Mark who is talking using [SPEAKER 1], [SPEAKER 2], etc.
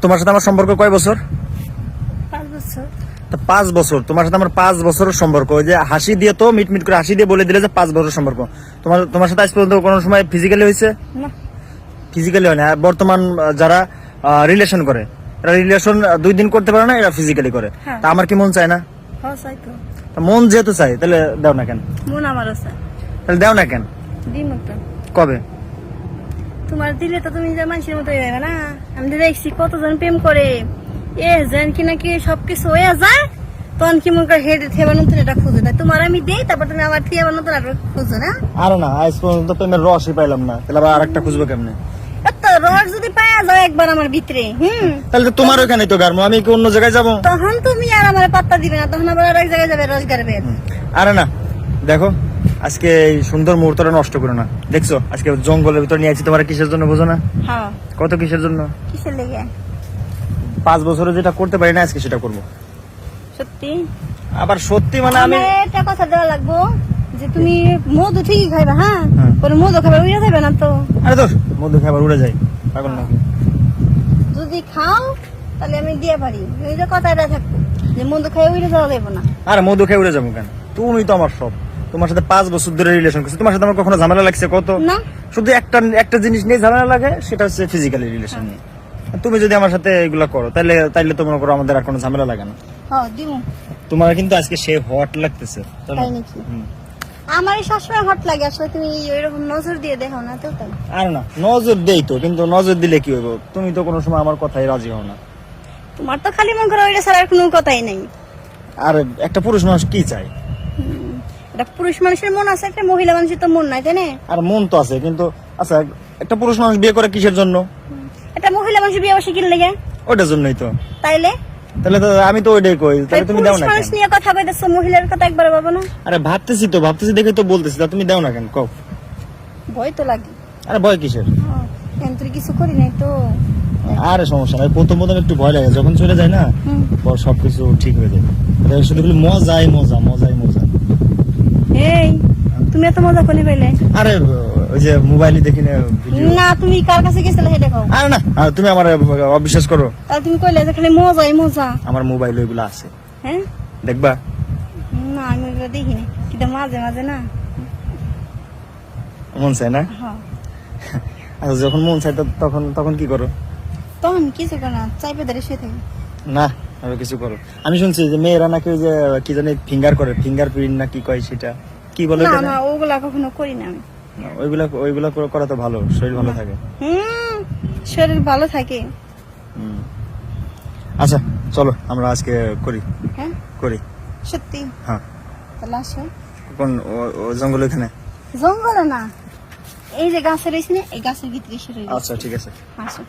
[SPEAKER 1] তোমার সাথে আমার সম্পর্ক কয় বছর?
[SPEAKER 2] 5 বছর।
[SPEAKER 1] তো 5 বছর তোমার সাথে আমার 5 বছরের সম্পর্ক। ওই যে হাসি দিয়ে তো মিট করে হাসি দিয়ে বলে দিলে যে 5 বছরের সম্পর্ক। তোমার সাথে আজ পর্যন্ত কোনো সময় ফিজিক্যালি হয়েছে?
[SPEAKER 2] না।
[SPEAKER 1] ফিজিক্যালি হয় না। বর্তমান যারা রিলেশন করে, এরা রিলেশন 2 দিন করতে পারে না, এরা ফিজিক্যালি করে।
[SPEAKER 2] হ্যাঁ।
[SPEAKER 1] তা আমার কি মন চায় না?
[SPEAKER 2] হ্যাঁ চাই তো।
[SPEAKER 1] তা মন যেহেতু চাই তাহলে দাও না কেন?
[SPEAKER 2] মন আমারও চাই।
[SPEAKER 1] তাহলে দাও না কেন?
[SPEAKER 2] দিমু তো।
[SPEAKER 1] কবে?
[SPEAKER 2] তোমার দিলে তো তুমি যে মানুষের মতো হয়ে যাবে না। আমি তো দেখছি কতজন প্রেম করে, যেন কি নাকি সবকিছু হয়ে যায়, তখন কি মনে করে হেঁটে থেবার নতুন এটা খুঁজে না। তোমার আমি দিই, তারপর তুমি আমার থেকে আবার নতুন একটা খুঁজো না।
[SPEAKER 1] আরে না, আজ পর্যন্ত প্রেমের রসই পাইলাম না, তাহলে আবার আরেকটা খুঁজবো কেমনে?
[SPEAKER 2] এত রস যদি পাওয়া যায় একবার আমার ভিতরে,
[SPEAKER 1] তাহলে তো তোমার ওখানে তো গারমো, আমি কি অন্য জায়গায় যাবো?
[SPEAKER 2] তখন তুমি আর আমার পাত্তা দিবে না, তখন আবার আরেক জায়গায় যাবে রোজগার বের।
[SPEAKER 1] আরে না, দেখো আজকে এই সুন্দর মুহূর্তটা নষ্ট করো না। দেখছো আজকে জঙ্গলের ভিতর নিয়ে আছি, তোমার কিসের জন্য বোঝো না?
[SPEAKER 2] হ্যাঁ।
[SPEAKER 1] কত কিসের জন্য?
[SPEAKER 2] কিসের লেগে?
[SPEAKER 1] 5 বছরে যেটা করতে পারি না আজকে সেটা করবো।
[SPEAKER 2] সত্যি?
[SPEAKER 1] আবার সত্যি মানে আমি
[SPEAKER 2] আমার একটা কথা দেওয়া লাগবো যে তুমি মধু ঠিকই খাইবা, হ্যাঁ?
[SPEAKER 1] হ্যাঁ।
[SPEAKER 2] পরে মধু খাবার উড়ে যাবে না তো।
[SPEAKER 1] আরে তো মধ্যে খাবার উড়ে যাই, পাগল নাকি?
[SPEAKER 2] যদি খাও তাহলে আমি দিয়ে পারি, ওই যে কথাটা থাকবো যে মধু খাই উড়ে যাওয়া যাবে না।
[SPEAKER 1] আরে মধু খেয়ে উড়ে যাবো কেন? তুমি তো আমার সব। তোমার সাথে 5 বছর ধরে রিলেশন করছি, তোমার সাথে আমার কখনো ঝামেলা লাগছে? কত
[SPEAKER 2] না।
[SPEAKER 1] শুধু একটা জিনিস নিয়ে ঝামেলা লাগে, সেটা হচ্ছে ফিজিক্যালি রিলেশন নিয়ে। তুমি যদি আমার সাথে এগুলা করো তাইলে তো মনে করো আমাদের আর কোনো ঝামেলা লাগে না।
[SPEAKER 2] হ্যাঁ দিমু।
[SPEAKER 1] তোমার কিন্তু আজকে সে হট লাগতেছে, তাই না?
[SPEAKER 2] তাই নাকি? আমার সবসময় হট লাগে, আসলে তুমি ওইরকম নজর দিয়ে দেখো না তো তাই।
[SPEAKER 1] আর না, নজর দেই তো, কিন্তু নজর দিলে কি হইব? তুমি তো কোনো সময় আমার কথাই রাজি হও না।
[SPEAKER 2] তোমার তো খালি মন করে ওইটা ছাড়া আর কোনো কথাই নেই।
[SPEAKER 1] আর একটা পুরুষ মানুষ কি চায়?
[SPEAKER 2] এটা পুরুষ মানুষের মন আছে, একটা মহিলা মানুষের তো মন নাই, তাই না?
[SPEAKER 1] আর মন তো আছে, কিন্তু আচ্ছা একটা পুরুষ মানুষ বিয়ে করে কিসের জন্য?
[SPEAKER 2] একটা মহিলা মানুষ বিয়ে বসে কিনলে গে
[SPEAKER 1] ওইটার জন্যই তো।
[SPEAKER 2] তাইলে
[SPEAKER 1] তাহলে তো আমি তো ওইটাই কই, তাহলে তুমি দাও
[SPEAKER 2] পুরুষ
[SPEAKER 1] না
[SPEAKER 2] মানুষ
[SPEAKER 1] কেন?
[SPEAKER 2] নিয়ে কথা কইতেছো, মহিলার কথা একবার ভাবো না।
[SPEAKER 1] আরে ভাবতেছি দেখে তো বলতেছি, তা তুমি দাও না কেন কও?
[SPEAKER 2] ভয় তো লাগে।
[SPEAKER 1] আরে ভয় কিসের?
[SPEAKER 2] কিন্তু কিছু করি নাই তো।
[SPEAKER 1] আরে সমস্যা নাই, প্রথম একটু ভয় লাগে, যখন চলে যায় না পর সবকিছু ঠিক হয়ে যায়। এটা শুধু খালি মজাই মজা।
[SPEAKER 2] এই তুমি এত মজা কোনে পাইলে?
[SPEAKER 1] আরে ওই যে মোবাইলে দেখি না ভিডিও।
[SPEAKER 2] না, তুমি কার কাছে গেছিলে সেটা কও।
[SPEAKER 1] আরে না, তুমি আমার অবিশ্বাস করো।
[SPEAKER 2] তাহলে তুমি কইলে যে খালি মজাই মজা।
[SPEAKER 1] আমার মোবাইলে ওইগুলো আছে,
[SPEAKER 2] হ্যাঁ?
[SPEAKER 1] দেখবা?
[SPEAKER 2] না, আমি ওগুলো দেখিনি, কিন্তু মাঝে মাঝে না
[SPEAKER 1] মন চায় না?
[SPEAKER 2] হ্যাঁ।
[SPEAKER 1] আচ্ছা যখন মন চায় তখন কি করো?
[SPEAKER 2] তখন কিছু করে না, চাইপে ধরে শুয়ে থাকি।
[SPEAKER 1] না, আরো কিছু করো। আমি শুনছি যে মেয়েরা নাকি ওই যে কি জানি ফিঙ্গার প্রিন্ট না কি কয়, সেটা কি বলে?
[SPEAKER 2] না না, ওগুলা কখনো করি না আমি।
[SPEAKER 1] ওইগুলা করা তো ভালো, শরীর ভালো থাকে।
[SPEAKER 2] শরীর ভালো থাকে।
[SPEAKER 1] আচ্ছা চলো আমরা আজকে
[SPEAKER 2] হ্যাঁ
[SPEAKER 1] করি।
[SPEAKER 2] সত্যি?
[SPEAKER 1] হ্যাঁ।
[SPEAKER 2] তাহলে আসো।
[SPEAKER 1] কোন জঙ্গল এখানে?
[SPEAKER 2] জঙ্গলে না, এই যে গাছের রয়েছে না, এই গাছের ভিতরে এসে রয়েছে।
[SPEAKER 1] আচ্ছা ঠিক আছে।
[SPEAKER 2] আসো।